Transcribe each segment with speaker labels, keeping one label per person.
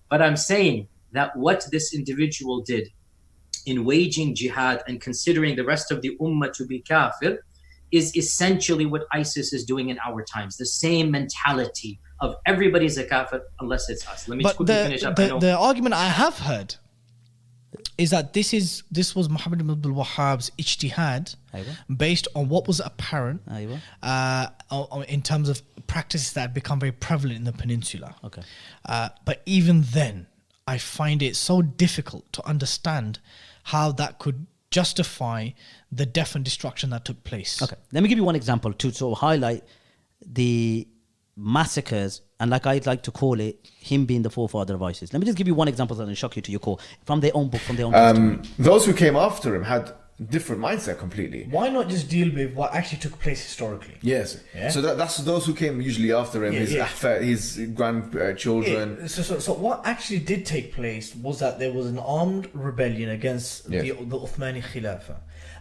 Speaker 1: But I'm saying that what this individual did in waging jihad and considering the rest of the ummah to be kafir is essentially what ISIS is doing in our times. The same mentality of everybody's a kafir unless it's us. Let me just
Speaker 2: But
Speaker 1: quickly finish up. I know.
Speaker 2: the argument I have heard is that this was Muhammad ibn Abdul Wahhab's ijtihad based on what was apparent in terms of practices that had become very prevalent in the peninsula.
Speaker 3: Okay.
Speaker 2: But even then, I find it so difficult to understand how that could justify the death and destruction that took place.
Speaker 3: Okay. Let me give you one example to sort of highlight the massacres, and like I'd like to call it, him being the forefather of ISIS. Let me just give you one example that will shock you to your core from their own book, from their own testimony.
Speaker 4: Those who came after him had different mindset completely.
Speaker 2: Why not just deal with what actually took place historically?
Speaker 4: Yes.
Speaker 2: Yeah.
Speaker 4: So that's those who came usually after him, his grandchildren.
Speaker 2: So what actually did take place was that there was an armed rebellion against the Uthmani Khilafah.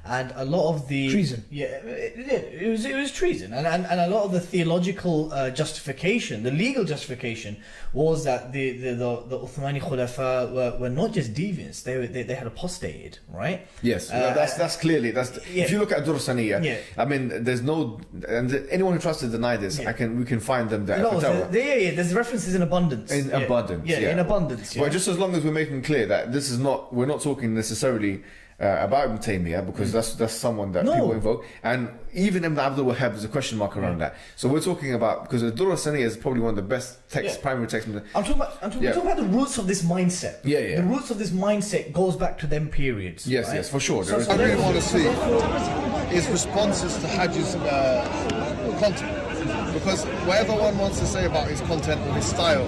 Speaker 2: And a lot of the treason, it was treason, and a lot of the theological justification, the legal justification, was that the Uthmani Khulafa were not just deviants; they had apostated, right?
Speaker 4: Yes, that's clearly if you look at Dursaniyya, I mean, there's no, and anyone who tries to deny this, we can find them there.
Speaker 2: There's references in abundance.
Speaker 4: In abundance.
Speaker 2: In abundance.
Speaker 4: But just as long as we're making clear that this is not, we're not talking necessarily about Ibn Taymiyyah, because that's someone that people invoke, and even Ibn Abdul Wahhab, there's a question mark around that. So we're talking about, because the Durr Saniyya is probably one of the best primary texts.
Speaker 2: I'm talking about the roots of this mindset.
Speaker 4: The
Speaker 2: roots of this mindset goes back to them periods.
Speaker 4: Yes,
Speaker 2: right?
Speaker 4: yes, for sure.
Speaker 5: So what I really want to see is responses to Hajj's content. Because whatever one wants to say about his content or his style,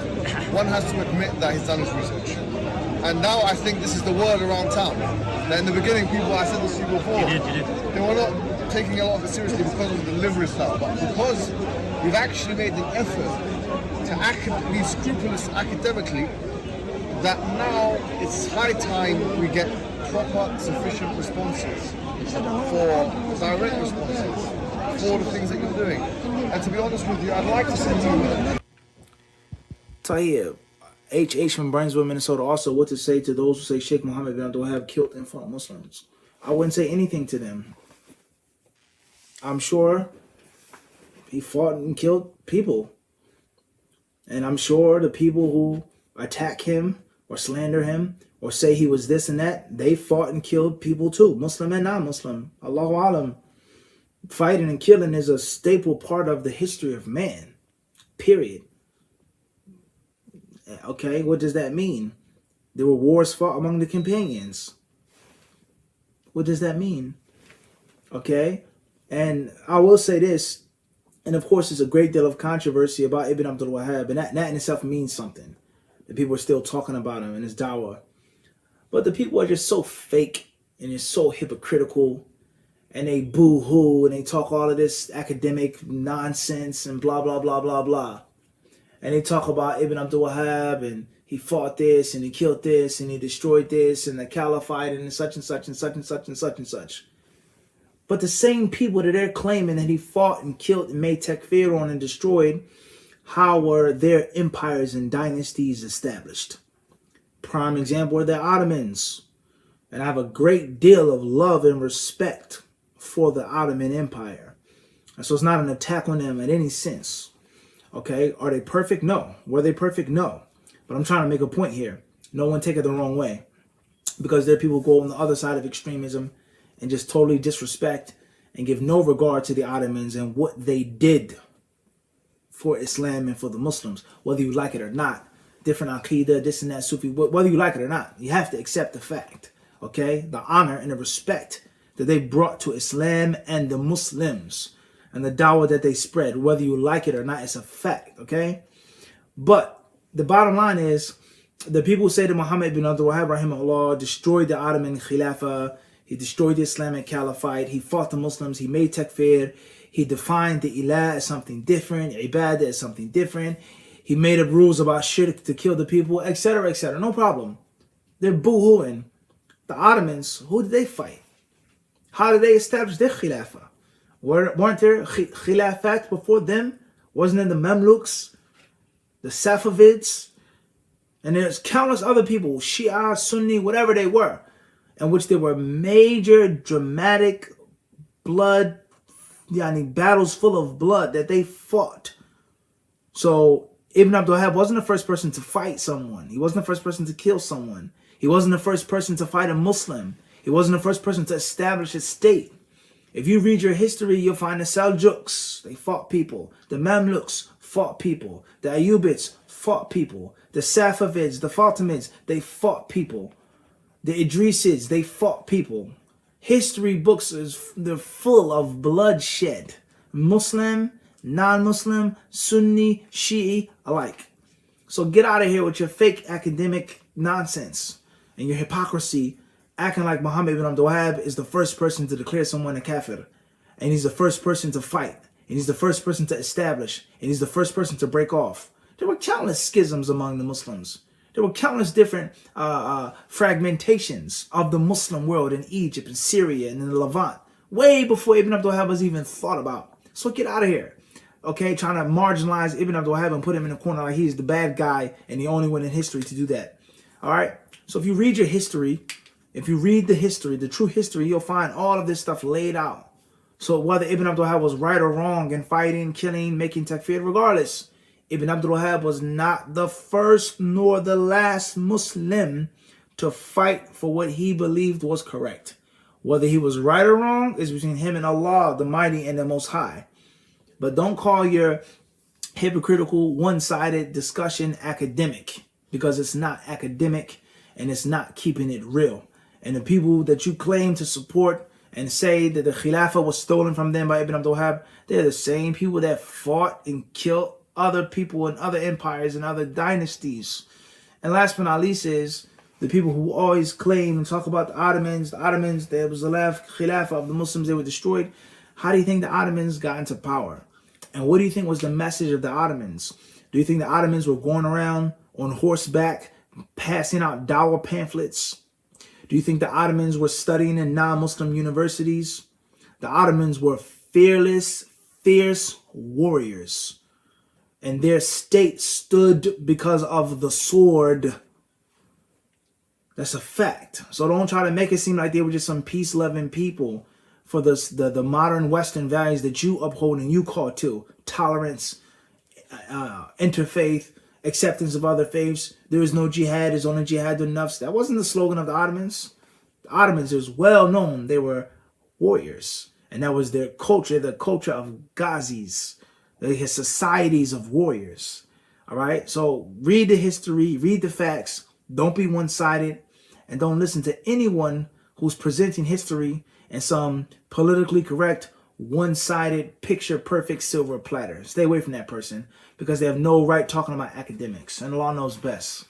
Speaker 5: one has to admit that he's done his research. And now I think this is the word around town. That in the beginning, people, I said this to you before, they were not taking a lot of it seriously because of the delivery style, but because we've actually made an effort to be scrupulous academically, that now it's high time we get proper, sufficient responses direct responses for the things that you're doing. And to be honest with you, I'd like to see you.
Speaker 6: Tayyib, H. from Brownsville, Minnesota, also what to say to those who say Sheikh Mohammed bin Abdul Wahhab killed infant Muslims. I wouldn't say anything to them. I'm sure he fought and killed people. And I'm sure the people who attack him or slander him or say he was this and that, they fought and killed people too, Muslim and non-Muslim. Allahu Alam. Fighting and killing is a staple part of the history of man, period. Okay, what does that mean? There were wars fought among the companions. What does that mean? Okay, and I will say this, and of course there's a great deal of controversy about Ibn Abdul Wahhab, and that in itself means something. The people are still talking about him and his dawah. But the people are just so fake and they're so hypocritical, and they boo-hoo and they talk all of this academic nonsense and blah, blah, blah, blah, blah. And they talk about Ibn Abdul Wahhab and he fought this and he killed this and he destroyed this and the caliphate and such and such and such and such and such and such. But the same people that they're claiming that he fought and killed and made takfir on and destroyed, how were their empires and dynasties established? Prime example are the Ottomans. And I have a great deal of love and respect for the Ottoman Empire. And so it's not an attack on them in any sense. Okay, are they perfect? No. Were they perfect? No. But I'm trying to make a point here. No one take it the wrong way. Because there are people who go on the other side of extremism and just totally disrespect and give no regard to the Ottomans and what they did for Islam and for the Muslims, whether you like it or not. Different Aqidah, this and that, Sufi, whether you like it or not, you have to accept the fact. Okay, the honor and the respect that they brought to Islam and the Muslims and the dawah that they spread, whether you like it or not, it's a fact. Okay, but the bottom line is, the people who say that Muhammad bin Abdul Wahhab rahimahullah destroyed the Ottoman Khilafah, he destroyed the Islamic Caliphate, he fought the Muslims, he made takfir, he defined the ilah as something different, ibadah as something different, he made up rules about shirk to kill the people, etc., etc. No problem. They're boo-hooing. The Ottomans, who did they fight? How did they establish their Khilafah? Weren't there Khilafat before them? Wasn't it the Mamluks, the Safavids, And there's countless other people, Shia, Sunni, whatever they were, in which there were major, dramatic blood, battles full of blood that they fought. So Ibn Abdul Wahhab wasn't the first person to fight someone. He wasn't the first person to kill someone. He wasn't the first person to fight a Muslim. He wasn't the first person to establish a state. If you read your history, you'll find the Seljuks, they fought people. The Mamluks fought people. The Ayyubids fought people. The Safavids, the Fatimids, they fought people. The Idrisids, they fought people. History books, they're full of bloodshed. Muslim, non-Muslim, Sunni, Shi'i, alike. So get out of here with your fake academic nonsense and your hypocrisy, acting like Muhammad ibn Abdul Wahhab is the first person to declare someone a kafir. And he's the first person to fight. And he's the first person to establish. And he's the first person to break off. There were countless schisms among the Muslims. There were countless different fragmentations of the Muslim world in Egypt and Syria and in the Levant, way before Ibn Abdul Wahhab was even thought about. So get out of here. Okay, trying to marginalize Ibn Abdul Wahhab and put him in a corner like he's the bad guy and the only one in history to do that. All right? So if you read your history, if you read the history, the true history, you'll find all of this stuff laid out. So whether Ibn Abdul Wahhab was right or wrong in fighting, killing, making takfir, regardless, Ibn Abdul Wahhab was not the first nor the last Muslim to fight for what he believed was correct. Whether he was right or wrong is between him and Allah, the Mighty and the Most High. But don't call your hypocritical, one-sided discussion academic, because it's not academic and it's not keeping it real. And the people that you claim to support and say that the Khilafah was stolen from them by Ibn Abdul Wahhab, they're the same people that fought and killed other people in other empires and other dynasties. And last but not least is the people who always claim and talk about the Ottomans, there was the last Khilafah of the Muslims, they were destroyed. How do you think the Ottomans got into power? And what do you think was the message of the Ottomans? Do you think the Ottomans were going around on horseback, passing out dawah pamphlets? Do you think the Ottomans were studying in non-Muslim universities? The Ottomans were fearless, fierce warriors. And their state stood because of the sword. That's a fact. So don't try to make it seem like they were just some peace-loving people for the modern Western values that you uphold and you call to. Tolerance, interfaith, acceptance of other faiths. There is no jihad, there's only jihad dun nafs. That wasn't the slogan of the Ottomans. The Ottomans, it was well known, they were warriors. And that was their culture, the culture of Ghazis. They had societies of warriors. All right. So read the history, read the facts. Don't be one-sided, and don't listen to anyone who's presenting history in some politically correct, one-sided, picture-perfect silver platter. Stay away from that person because they have no right talking about academics, and Allah knows best.